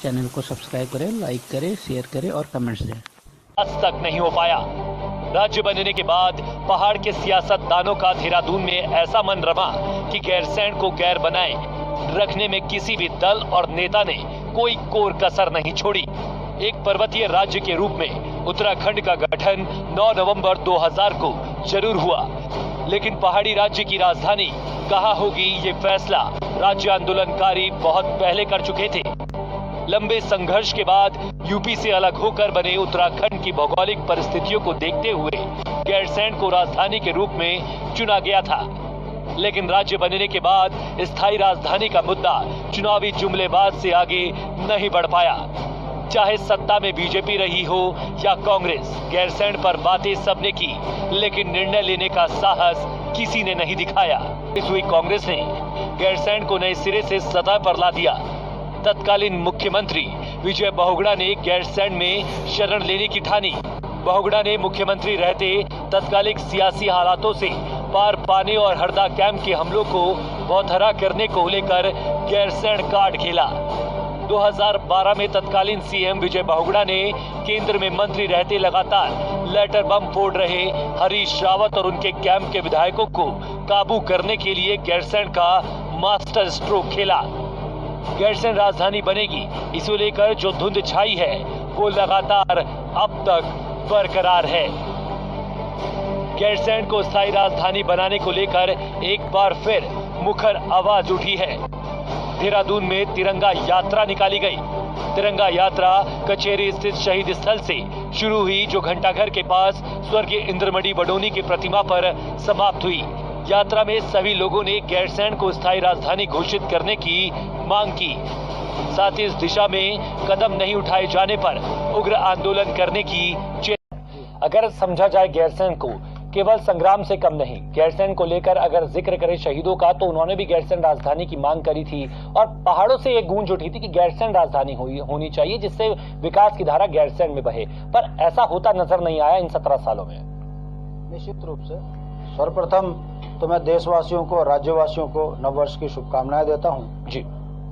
Channel को subscribe करें, like करें, शेयर करें और कमेंट्स दें। आज तक नहीं हो पाया। राज्य बनने के बाद पहाड़ के सियासतदानों का देहरादून में ऐसा मन रमा कि गैरसैंण को गैर बनाए रखने में किसी भी दल और नेता ने कोई कोर कसर नहीं छोड़ी। एक पर्वतीय राज्य के रूप में उत्तराखंड का गठन 9 नवंबर 2000 को जरूर हुआ, लेकिन पहाड़ी राज्य की राजधानी कहाँ होगी ये फैसला राज्य आंदोलनकारी बहुत पहले कर चुके थे। लंबे संघर्ष के बाद यूपी से अलग होकर बने उत्तराखंड की भौगोलिक परिस्थितियों को देखते हुए गैरसैंण को राजधानी के रूप में चुना गया था, लेकिन राज्य बनने के बाद स्थायी राजधानी का मुद्दा चुनावी जुमलेबाज से आगे नहीं बढ़ पाया। चाहे सत्ता में बीजेपी रही हो या कांग्रेस, गैरसैंण पर बातें सबने की, लेकिन निर्णय लेने का साहस किसी ने नहीं दिखाया। इस हुई कांग्रेस ने गैरसैंण को नए सिरे से सतह पर ला दिया। तत्कालीन मुख्यमंत्री विजय बहुगुणा ने गैरसैंण में शरण लेने की ठानी। बहुगुणा ने मुख्यमंत्री रहते तत्कालिक सियासी हालातों से पार पाने और हरदा कैंप के हमलों को बौथरा करने को लेकर गैरसैंण कार्ड खेला। 2012 में तत्कालीन सीएम विजय बहुगुणा ने केंद्र में मंत्री रहते लगातार लेटर बम फोड़ रहे हरीश रावत और उनके कैंप के विधायकों को काबू करने के लिए गैरसैंण का मास्टर स्ट्रोक खेला। गैरसैंण राजधानी बनेगी, इसे लेकर जो धुंध छाई है वो लगातार अब तक बरकरार है। गैरसैंण को स्थायी राजधानी बनाने को लेकर एक बार फिर मुखर आवाज उठी है। देहरादून में तिरंगा यात्रा निकाली गई। तिरंगा यात्रा कचेरी स्थित शहीद स्थल से शुरू हुई, जो घंटाघर के पास स्वर्गीय इंद्रमणि बडोनी की प्रतिमा पर समाप्त हुई। यात्रा में सभी लोगों ने गैरसैंण को स्थायी राजधानी घोषित करने की मांग की। साथ ही इस दिशा में कदम नहीं उठाए जाने पर उग्र आंदोलन करने की चेतावनी। अगर समझा जाए गैरसैंण को केवल संग्राम से कम नहीं, गैरसैंण को लेकर अगर जिक्र करें शहीदों का, तो उन्होंने भी गैरसैंण राजधानी की मांग करी थी और पहाड़ों से एक गूंज उठी थी कि गैरसैंण राजधानी होनी चाहिए, जिससे विकास की धारा गैरसैंण में बहे। पर ऐसा होता नजर नहीं आया इन 17 सालों में। निश्चित रूप से सर्वप्रथम तो मैं देशवासियों को, राज्यवासियों को नववर्ष की शुभकामनाएं देता हूं। जी,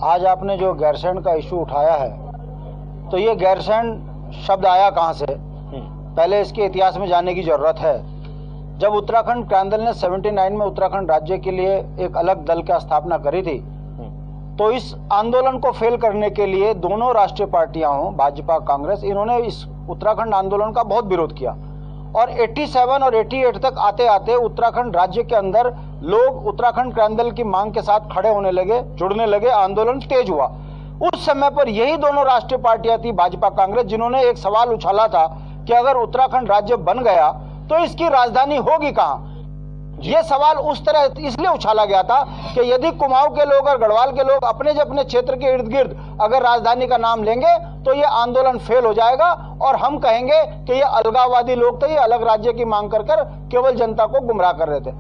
आज आपने जो गैरसैंण का इशू उठाया है, तो ये गैरसैंण शब्द आया कहां से, पहले इसके इतिहास में जानने की जरूरत है। जब उत्तराखंड क्रांति दल ने 79 में उत्तराखंड राज्य के लिए एक अलग दल की स्थापना करी थी, तो इस आंदोलन को फेल करने के लिए दोनों राष्ट्रीय पार्टियां हों, भाजपा कांग्रेस, इन्होंने इस उत्तराखंड आंदोलन का बहुत विरोध किया और 87 और 88 तक आते आते उत्तराखंड राज्य के अंदर लोग उत्तराखंड क्रांति दल की मांग के साथ खड़े होने लगे, जुड़ने लगे, आंदोलन तेज हुआ। उस समय पर यही दोनों राष्ट्रीय पार्टियां थी, भाजपा कांग्रेस, जिन्होंने एक सवाल उछाला था कि अगर उत्तराखंड राज्य बन गया तो इसकी राजधानी होगी कहां। ये सवाल उस तरह इसलिए उछाला गया था कि यदि कुमाऊं के लोग और गढ़वाल के लोग अपने क्षेत्र के इर्द गिर्द अगर राजधानी का नाम लेंगे तो ये आंदोलन फेल हो जाएगा और हम कहेंगे कि ये अलगाववादी लोग थे, ये अलग राज्य की मांग कर केवल जनता को गुमराह कर रहे थे।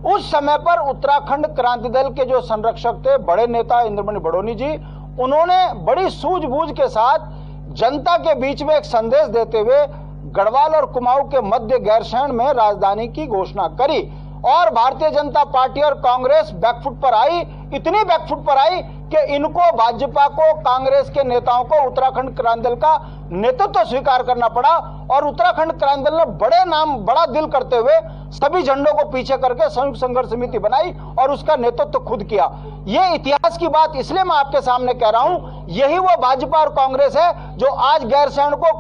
उस समय पर उत्तराखंड क्रांति दल के जो संरक्षक थे, बड़े नेता इंद्रमणि बडोनी जी, उन्होंने बड़ी सूझबूझ के साथ जनता के बीच में एक संदेश देते हुए गढ़वाल और कुमाऊं के मध्य गैरसैंण में राजधानी की घोषणा करी और भारतीय जनता पार्टी और कांग्रेस बैकफुट पर आई। इतनी बैकफुट पर आई कि इनको, भाजपा को, कांग्रेस के नेताओं को उत्तराखंड क्रांति दल का नेतृत्व स्वीकार करना पड़ा और उत्तराखंड क्रांति दल ने बड़ा दिल करते हुए सभी झंडों को पीछे करके संयुक्त संघर्ष समिति बनाई और उसका नेतृत्व खुद किया। ये इतिहास की बात इसलिए मैं आपके सामने कह रहा हूं, यही वो भाजपा और कांग्रेस है जो आज गैरसैंण को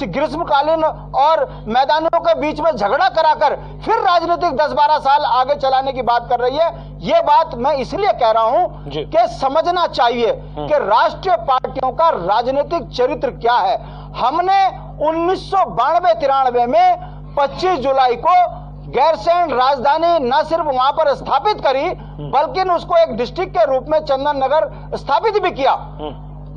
ग्रीष्मकालीन और मैदानों के बीच में झगड़ा कराकर फिर राजनीतिक 10-12 साल आगे चलाने की बात कर रही है। ये बात मैं इसलिए कह रहा हूं कि समझना चाहिए कि राष्ट्रीय पार्टियों का राजनीतिक चरित्र क्या है। हमने 1992-93 में 25 जुलाई को गैरसैंण राजधानी न सिर्फ वहां पर स्थापित करी, बल्कि उसको एक डिस्ट्रिक्ट के रूप में चंदन नगर स्थापित भी किया।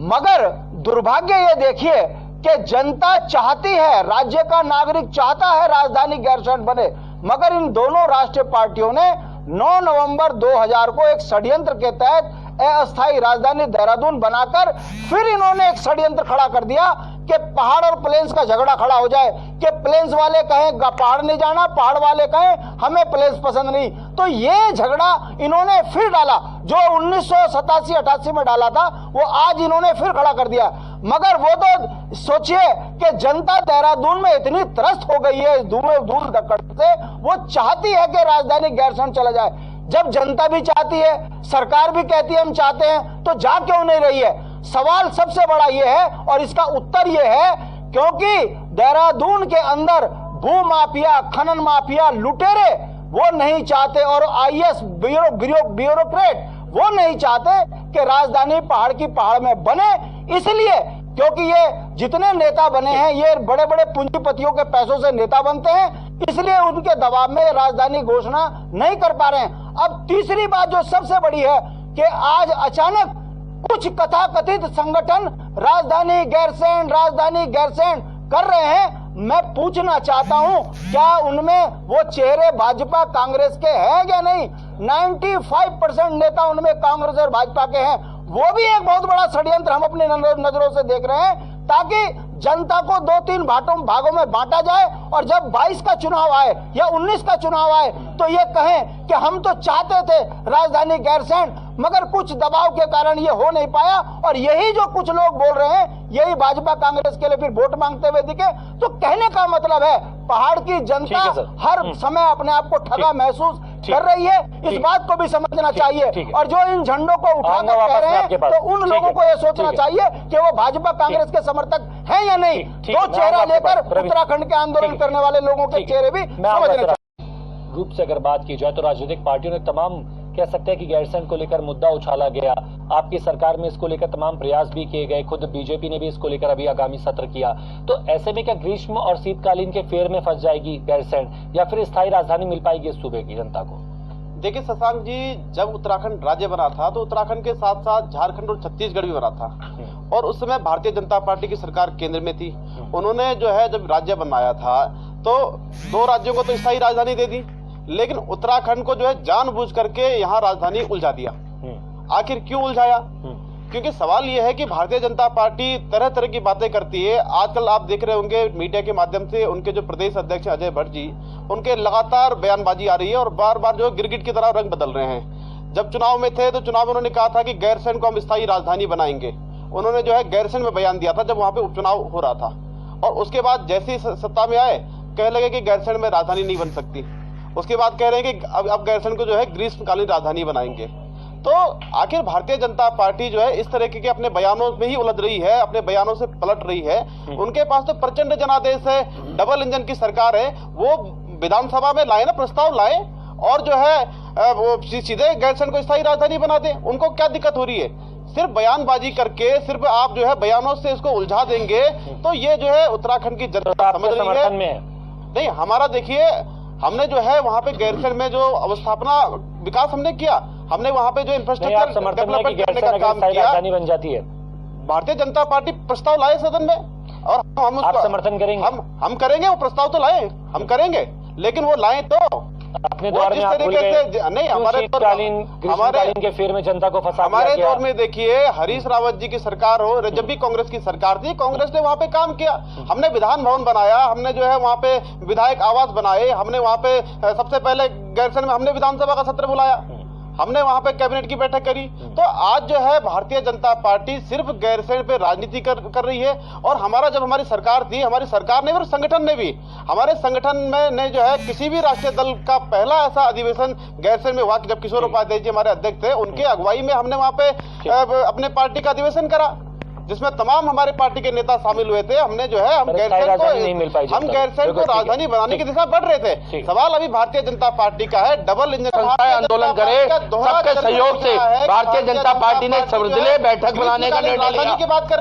मगर दुर्भाग्य ये देखिए कि जनता चाहती है, राज्य का नागरिक चाहता है राजधानी गैरसैंण बने, मगर इन दोनों राष्ट्रीय पार्टियों ने 9 नवंबर 2000 को एक षड्यंत्र के तहत अस्थायी राजधानी देहरादून बनाकर फिर इन्होंने एक षड्यंत्र खड़ा कर दिया कि पहाड़ और प्लेन्स का झगड़ा खड़ा हो जाए, कि प्लेन्स वाले कहें पहाड़ नहीं जाना, पहाड़ वाले कहें हमें प्लेन्स पसंद नहीं। तो ये झगड़ा इन्होंने फिर डाला, जो 1987-88 में डाला था वो आज इन्होंने फिर खड़ा कर दिया। मगर वो तो सोचिए कि जनता देहरादून में इतनी त्रस्त हो गई है इस दूर धक्कड़ से, वो चाहती है कि राजधानी गैरसैंण चला जाए। जब जनता भी चाहती है, सरकार भी कहती है हम चाहते हैं, तो जा क्यों नहीं रही है? सवाल सबसे बड़ा ये है और इसका उत्तर ये है क्योंकि देहरादून के अंदर भू माफिया, खनन माफिया, लुटेरे वो नहीं चाहते और आईएएस ब्यूरोक्रेट वो नहीं चाहते कि राजधानी पहाड़ की पहाड़ में बने। इसलिए क्योंकि ये जितने नेता बने हैं ये बड़े बड़े पूंजीपतियों के पैसों से नेता बनते हैं, इसलिए उनके दबाव में राजधानी घोषणा नहीं कर पा रहे हैं। अब तीसरी बात जो सबसे बड़ी है कि आज अचानक कुछ कथाकथित संगठन राजधानी गैरसैंण कर रहे हैं। मैं पूछना चाहता हूं क्या उनमें वो चेहरे भाजपा कांग्रेस के हैं या नहीं? 95% नेता उनमें कांग्रेस और भाजपा के हैं। वो भी एक बहुत बड़ा षड्यंत्र हम अपनी नजरों से देख रहे हैं ताकि जनता को 2-3 भागों में बांटा जाए और जब 22 का चुनाव आए या 19 का चुनाव आए तो ये कहें कि हम तो चाहते थे राजधानी गैरसैंण, मगर कुछ दबाव के कारण ये हो नहीं पाया। और यही जो कुछ लोग बोल रहे हैं यही भाजपा कांग्रेस के लिए फिर वोट मांगते हुए दिखे। तो कहने का मतलब है पहाड़ की जनता हर समय अपने आप को ठगा महसूस कर रही है, इस बात को भी समझना चाहिए। और जो इन झंडों को उठाकर कह रहे हैं तो उन लोगों को यह सोचना चाहिए कि वो भाजपा कांग्रेस के समर्थक हैं या नहीं। दो चेहरा लेकर उत्तराखंड के आंदोलन करने वाले लोगों के चेहरे भी समझने चाहिए। रूप से अगर बात की जाए तो राजनीतिक पार्टियों ने तमाम कह सकते हैं कि गैरसैंण को लेकर मुद्दा उछाला गया, आपकी सरकार में इसको लेकर तमाम प्रयास भी किए गए, खुद बीजेपी ने भी इसको लेकर अभी आगामी सत्र किया। तो ऐसे में क्या ग्रीष्म और शीतकालीन के फेर में फंस जाएगी गैरसैंण या फिर स्थायी राजधानी मिल पाएगी इस सूबे की जनता को? देखिए शशांक जी, जब उत्तराखंड राज्य बना था तो उत्तराखंड के साथ साथ झारखंड और छत्तीसगढ़ भी बना था और उस समय भारतीय जनता पार्टी की सरकार केंद्र में थी। उन्होंने जो है जब राज्य बनाया था तो 2 राज्यों को तो स्थायी राजधानी दे दी, लेकिन उत्तराखंड को जो है जानबूझ करके यहाँ राजधानी उलझा दिया। आखिर क्यों उलझाया? क्योंकि सवाल यह है कि भारतीय जनता पार्टी तरह तरह की बातें करती है। आजकल आप देख रहे होंगे मीडिया के माध्यम से उनके जो प्रदेश अध्यक्ष अजय भट्ट जी, उनके लगातार बयानबाजी आ रही है और बार बार जो गिरगिट की तरह रंग बदल रहे हैं। जब चुनाव में थे तो चुनाव में उन्होंने कहा था कि गैरसैंण को हम स्थायी राजधानी बनाएंगे। उन्होंने जो है गैरसैंण में बयान दिया था जब वहां पे उपचुनाव हो रहा था, और उसके बाद जैसे ही सत्ता में आए कहने लगे कि गैरसैंण में राजधानी नहीं बन सकती। उसके बाद कह रहे हैं कि अब गैरसैंण को जो है ग्रीष्मकालीन राजधानी बनाएंगे। तो आखिर भारतीय जनता पार्टी जो है इस तरह के अपने बयानों में ही उलझ रही है, अपने बयानों से पलट रही है। उनके पास तो प्रचंड जनादेश है, डबल इंजन की सरकार है, वो विधानसभा में लाए ना प्रस्ताव लाए और जो है वो सीधे गैरसैंण को स्थायी राजधानी बना दे। उनको क्या दिक्कत हो रही है? सिर्फ बयानबाजी करके सिर्फ आप जो है बयानों से इसको उलझा देंगे तो ये जो है उत्तराखंड की जनता समझ रही है। नहीं, हमारा देखिए, हमने जो है वहाँ पे गैरसैंण में जो अवस्थापना विकास हमने किया, हमने वहाँ पे जो इंफ्रास्ट्रक्चर डेवलपमेंट करने का काम किया, बन जाती है। भारतीय जनता पार्टी प्रस्ताव लाए सदन में और हम उसका समर्थन करेंगे। हम करेंगे, वो प्रस्ताव तो लाए, हम करेंगे, लेकिन वो लाए तो अपने दौर में नहीं, हमारे के फेर में जनता को फंसा। हमारे दौर में देखिए हरीश रावत जी की सरकार हो, जब भी कांग्रेस की सरकार थी, कांग्रेस ने वहाँ पे काम किया। हमने विधान भवन बनाया, हमने जो है वहाँ पे विधायक आवास बनाए, हमने वहाँ पे सबसे पहले गैरसैंण में हमने विधानसभा का सत्र बुलाया, हमने वहां पे कैबिनेट की बैठक करी। तो आज जो है भारतीय जनता पार्टी सिर्फ गैरसैंण पे राजनीति कर रही है। और हमारा जब हमारी सरकार थी, हमारी सरकार ने भी और संगठन ने भी, हमारे संगठन में ने जो है किसी भी राष्ट्रीय दल का पहला ऐसा अधिवेशन गैरसैंण में हुआ कि जब किशोर उपाध्याय जी हमारे अध्यक्ष थे, उनके अगुवाई में हमने वहां पे अपने पार्टी का अधिवेशन करा जिसमें तमाम हमारे पार्टी के नेता शामिल हुए थे। हमने जो है हम गैरसैंण को राजधानी बनाने की दिशा बढ़ रहे थे। सवाल अभी भारतीय जनता पार्टी का है, डबल इंजन आंदोलन करे, सबके सहयोग से भारतीय जनता पार्टी ने सर्वदलीय बैठक बुलाने का निर्णय लिया।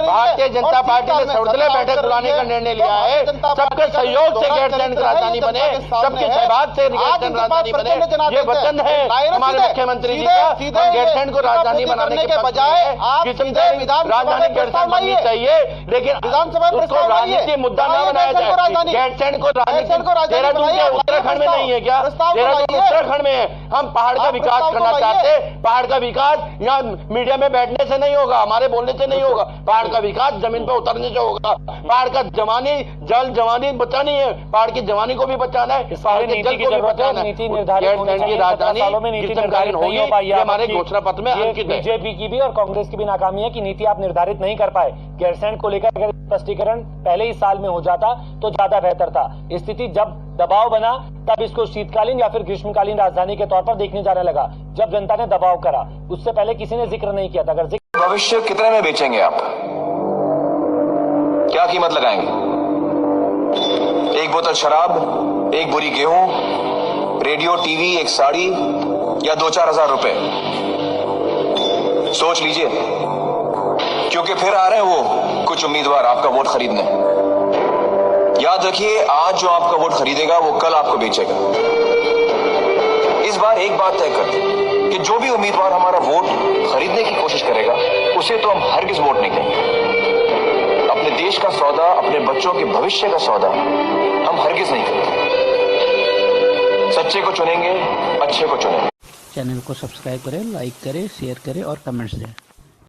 भारतीय जनता पार्टी ने सर्वदलीय बैठक बुलाने का निर्णय लिया है। सबके सहयोग से गैरसैंण की राजधानी बने, सबके सहभाग से गैरसैंण राजधानी बने। ये वचन है हमारे मुख्यमंत्री जी का। गैरसैंण को राजधानी बनाने के बजाय राजधानी उत्तराखंड बननी चाहिए, लेकिन विधानसभा में उसको राजनीति मुद्दा न बनाया जाए। गैरसैंण को राजनीति, देहरादून के उत्तराखंड में नहीं है क्या? देहरादून उत्तराखंड में है। हम पहाड़ का विकास करना चाहते हैं। पहाड़ का विकास यहाँ मीडिया में बैठने से नहीं होगा, हमारे बोलने से नहीं होगा। पहाड़ का विकास जमीन पर उतरने से होगा। पहाड़ का जवानी, जल जवानी बचानी है, पहाड़ की जवानी को भी बचाना है, पहाड़ के जल को भी बचाना है। नीति निर्धारित होनी चाहिए। सालों में नीति निर्धारित नहीं हो पाई है। हमारे घोषणा पत्र में अंकित है। बीजेपी की भी और कांग्रेस की भी नाकामी है कि नीति आप निर्धारित नहीं कर पाए। गैरसैंण को लेकर अगर स्पष्टीकरण पहले ही साल में हो जाता तो ज्यादा बेहतर था। स्थिति जब दबाव बना तब इसको शीतकालीन या फिर ग्रीष्मकालीन राजधानी के तौर पर देखने जाने लगा, जब जनता ने दबाव करा। उससे पहले किसी ने जिक्र नहीं किया था। अगर भविष्य कितने में बेचेंगे आप? क्या कीमत लगाएंगे? एक बोतल शराब, एक बोरी गेहूं, रेडियो, टीवी, एक साड़ी या 2-4 हजार रुपए? सोच लीजिए, क्योंकि फिर आ रहे हैं वो कुछ उम्मीदवार आपका वोट खरीदने। याद रखिए, आज जो आपका वोट खरीदेगा वो कल आपको बेचेगा। इस बार एक बात तय कर दें कि जो भी उम्मीदवार हमारा वोट खरीदने की कोशिश करेगा उसे तो हम हरगिज वोट नहीं देंगे। अपने देश का सौदा, अपने बच्चों के भविष्य का सौदा हम हरगिज नहीं करेंगे। सच्चे को चुनेंगे, अच्छे को चुनेंगे। चैनल को सब्सक्राइब करें, लाइक करें, शेयर करें और कमेंट्स दें।